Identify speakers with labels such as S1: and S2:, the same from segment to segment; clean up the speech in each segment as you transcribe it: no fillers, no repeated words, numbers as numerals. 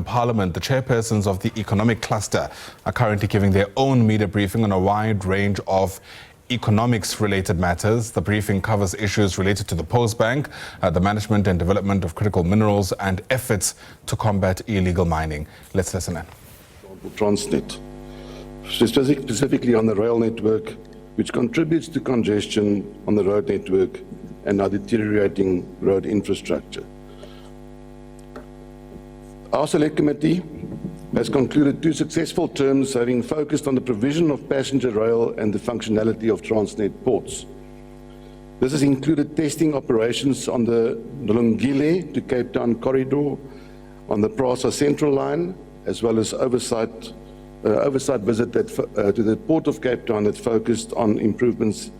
S1: in Parliament, the chairpersons of the economic cluster are currently giving their own media briefing on a wide range of economics-related matters. The briefing covers issues related to the Postbank, the management and development of critical minerals, and efforts to combat illegal mining. Let's listen in.
S2: Transnet, specifically on the rail network, which contributes to congestion on the road network and our deteriorating road infrastructure. Our Select Committee has concluded 2 successful terms, having focused on the provision of passenger rail and the functionality of Transnet ports. This has included testing operations on the Lungile to Cape Town corridor, on the Prasa Central line, as well as oversight visit to the Port of Cape Town that focused on improvements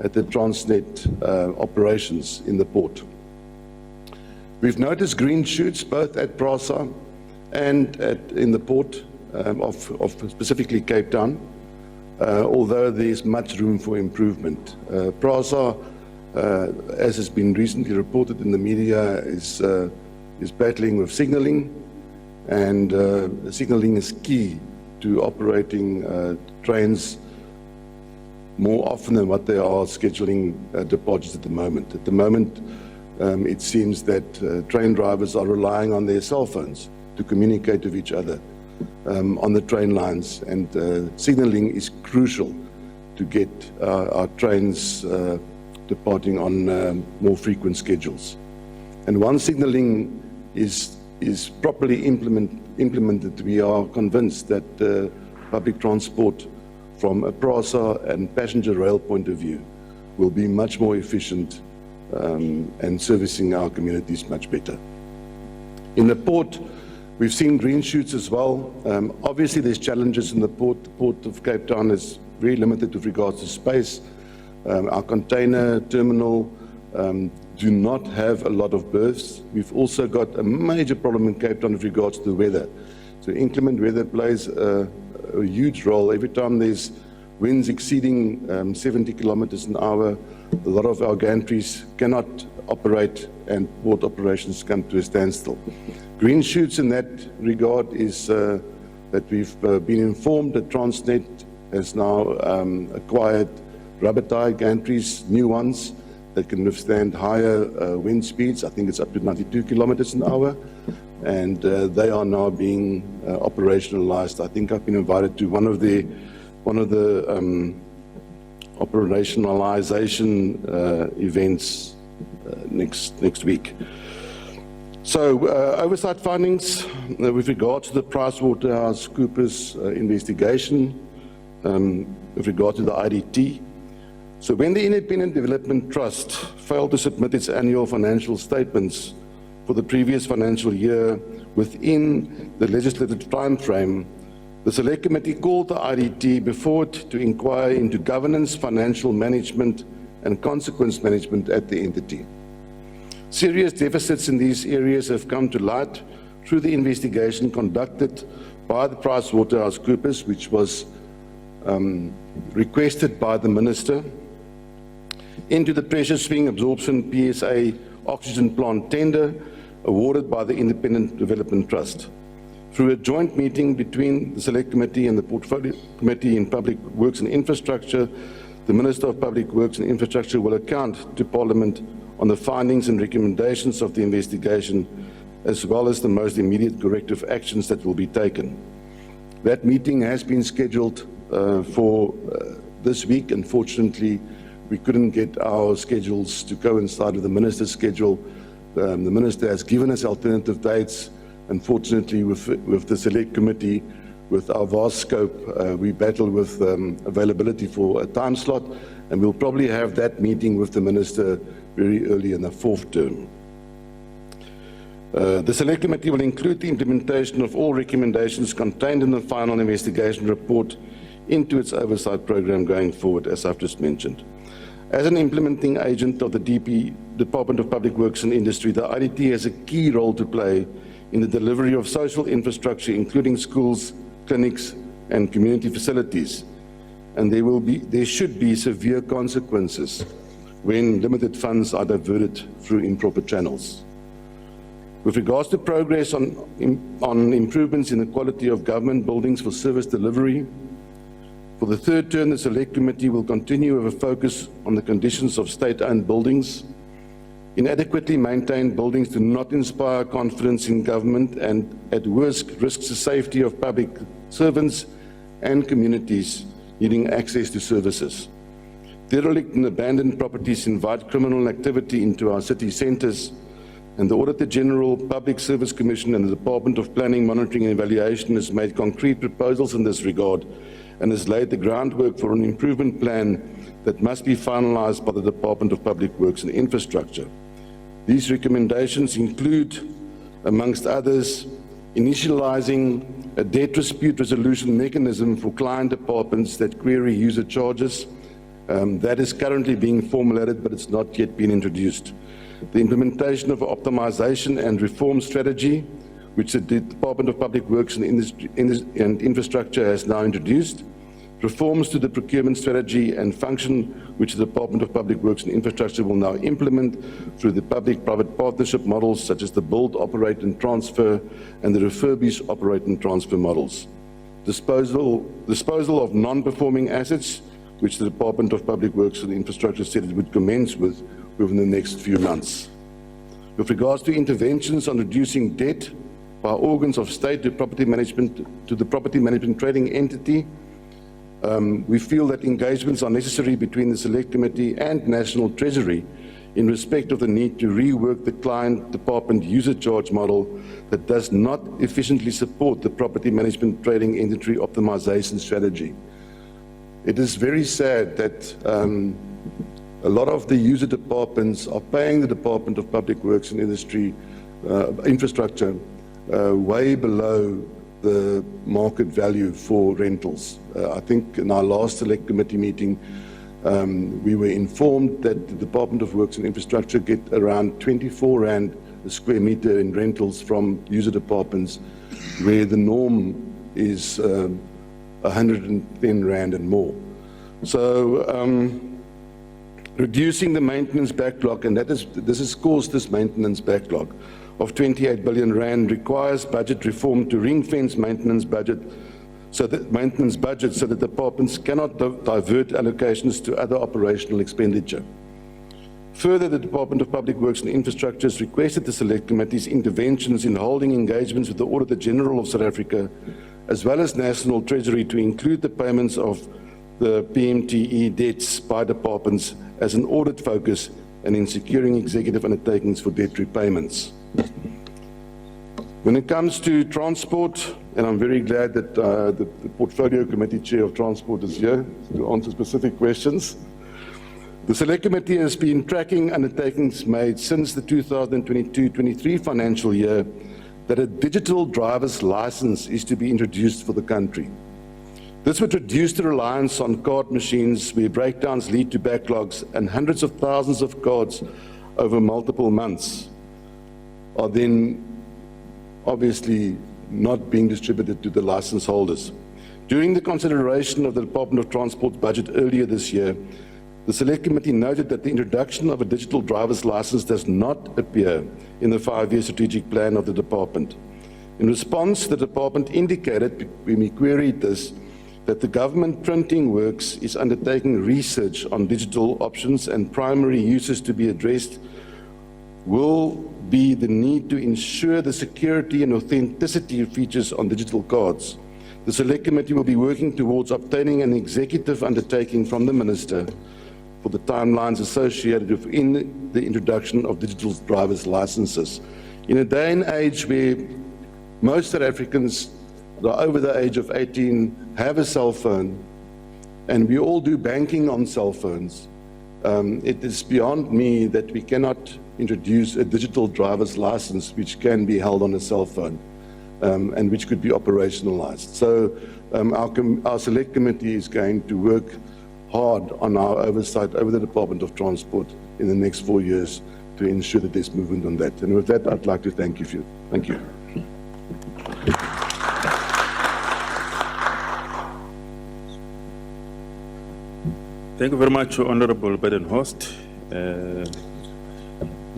S2: at the Transnet operations in the port. We've noticed green shoots both at Prasa and in the port of specifically Cape Town, although there's much room for improvement. Prasa, as has been recently reported in the media, is battling with signalling, and signalling is key to operating trains more often than what they are scheduling departures at the moment. At the moment, it seems that train drivers are relying on their cell phones to communicate with each other on the train lines, and signalling is crucial to get our trains departing on more frequent schedules. And once signalling is properly implemented, we are convinced that public transport from a Prasa and passenger rail point of view will be much more efficient and servicing our communities much better. In the port, we've seen green shoots as well. Obviously, there's challenges in the port. The Port of Cape Town is very limited with regards to space. Our container terminal do not have a lot of berths. We've also got a major problem in Cape Town with regards to the weather. So inclement weather plays a huge role. Every time there's winds exceeding 70 kilometers an hour, a lot of our gantries cannot operate and port operations come to a standstill. Green shoots in that regard is that we've been informed that Transnet has now acquired rubber tie gantries, new ones, that can withstand higher wind speeds. I think it's up to 92 kilometers an hour. And they are now being operationalized. I think I've been invited to one of the operationalization events next week. So oversight findings with regard to the PricewaterhouseCoopers investigation, with regard to the IDT. So when the Independent Development Trust failed to submit its annual financial statements for the previous financial year within the legislative time frame, the Select Committee called the IDT before it to inquire into governance, financial management, and consequence management at the entity. Serious deficits in these areas have come to light through the investigation conducted by the PricewaterhouseCoopers, which was requested by the Minister, into the pressure swing absorption PSA oxygen plant tender awarded by the Independent Development Trust. Through a joint meeting between the Select Committee and the Portfolio Committee in Public Works and Infrastructure, the Minister of Public Works and Infrastructure will account to Parliament on the findings and recommendations of the investigation, as well as the most immediate corrective actions that will be taken. That meeting has been scheduled for this week. Unfortunately, we couldn't get our schedules to coincide with the Minister's schedule. The Minister has given us alternative dates. Unfortunately, with the Select Committee, with our vast scope, we battle with availability for a time slot, and we'll probably have that meeting with the Minister very early in the 4th term. The Select Committee will include the implementation of all recommendations contained in the final investigation report into its oversight program going forward, as I've just mentioned. As an implementing agent of the Department of Public Works and Industry, the IDT has a key role to play in the delivery of social infrastructure, including schools, clinics, and community facilities. And there should be severe consequences when limited funds are diverted through improper channels. With regards to progress on improvements in the quality of government buildings for service delivery, for the third term, the Select Committee will continue with a focus on the conditions of state-owned buildings. Inadequately maintained buildings do not inspire confidence in government and at worst risks the safety of public servants and communities needing access to services. Derelict and abandoned properties invite criminal activity into our city centres, and the Auditor General, Public Service Commission and the Department of Planning, Monitoring and Evaluation has made concrete proposals in this regard and has laid the groundwork for an improvement plan that must be finalised by the Department of Public Works and Infrastructure. These recommendations include, amongst others, initialising a debt dispute resolution mechanism for client departments that query user charges. That is currently being formulated, but it's not yet been introduced. The implementation of an optimisation and reform strategy, which the Department of Public Works and Infrastructure has now introduced. Reforms to the procurement strategy and function, which the Department of Public Works and Infrastructure will now implement through the public-private partnership models, such as the build, operate and transfer, and the refurbish, operate and transfer models. Disposal of non-performing assets, which the Department of Public Works and Infrastructure said it would commence with within the next few months. With regards to interventions on reducing debt by organs of state to the property management trading entity, we feel that engagements are necessary between the Select Committee and National Treasury in respect of the need to rework the client department user charge model that does not efficiently support the property management trading entity optimisation strategy. It is very sad that a lot of the user departments are paying the Department of Public Works and Infrastructure way below the market value for rentals. I think in our last Select Committee meeting, we were informed that the Department of Works and Infrastructure get around 24 Rand a square metre in rentals from user departments, where the norm is 110 Rand and more. So reducing the maintenance backlog, and this has caused this maintenance backlog of 28 billion Rand, requires budget reform to ring-fence maintenance budget so that departments cannot divert allocations to other operational expenditure. Further, the Department of Public Works and Infrastructure has requested the Select Committee's interventions in holding engagements with the Auditor General of South Africa, as well as National Treasury, to include the payments of the PMTE debts by departments as an audit focus and in securing executive undertakings for debt repayments. When it comes to transport, and I'm very glad that the Portfolio Committee Chair of Transport is here to answer specific questions. The Select Committee has been tracking undertakings made since the 2022-23 financial year that a digital driver's license is to be introduced for the country. This would reduce the reliance on card machines where breakdowns lead to backlogs, and hundreds of thousands of cards over multiple months are then obviously not being distributed to the license holders. During the consideration of the Department of Transport's budget earlier this year, the Select Committee noted that the introduction of a digital driver's license does not appear in the 5-year strategic plan of the department. In response, the department indicated, when we queried this, that the government printing works is undertaking research on digital options, and primary uses to be addressed will be the need to ensure the security and authenticity features on digital cards. The Select Committee will be working towards obtaining an executive undertaking from the Minister for the timelines associated with the introduction of digital driver's licenses. In a day and age where most South Africans that are over the age of 18 have a cell phone, and we all do banking on cell phones, it is beyond me that we cannot introduce a digital driver's license which can be held on a cell phone and which could be operationalized. So our Select Committee is going to work hard on our oversight over the Department of Transport in the next 4 years to ensure that there's movement on that. And with that, I'd like to thank you. Thank you.
S3: Thank you very much, Honorable Badenhorst.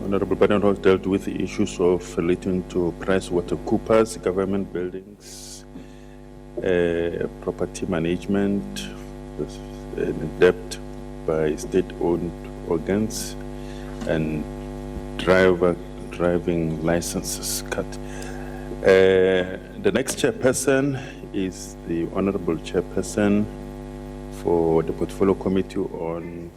S3: Honorable Badenhoff dealt with the issues of relating to PricewaterhouseCoopers, government buildings, property management, debt by state-owned organs, and driving licenses cut. The next chairperson is the Honorable Chairperson for the Portfolio Committee on.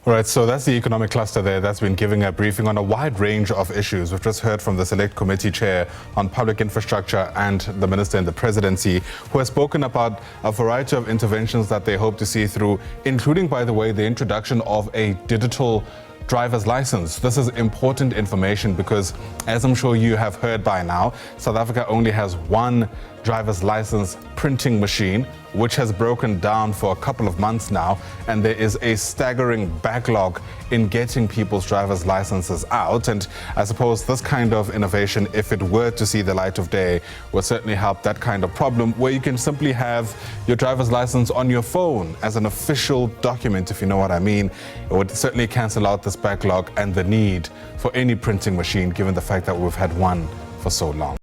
S1: All right, so that's the economic cluster there that's been giving a briefing on a wide range of issues. We've just heard from the Select Committee Chair on Public Infrastructure and the Minister in the Presidency, who has spoken about a variety of interventions that they hope to see through, including, by the way, the introduction of a digital driver's license. This is important information because, as I'm sure you have heard by now, South Africa only has one driver's license printing machine, which has broken down for a couple of months now, and there is a staggering backlog in getting people's driver's licenses out. And I suppose this kind of innovation, if it were to see the light of day, would certainly help that kind of problem, where you can simply have your driver's license on your phone as an official document, if you know what I mean. It would certainly cancel out this backlog and the need for any printing machine, given the fact that we've had one for so long.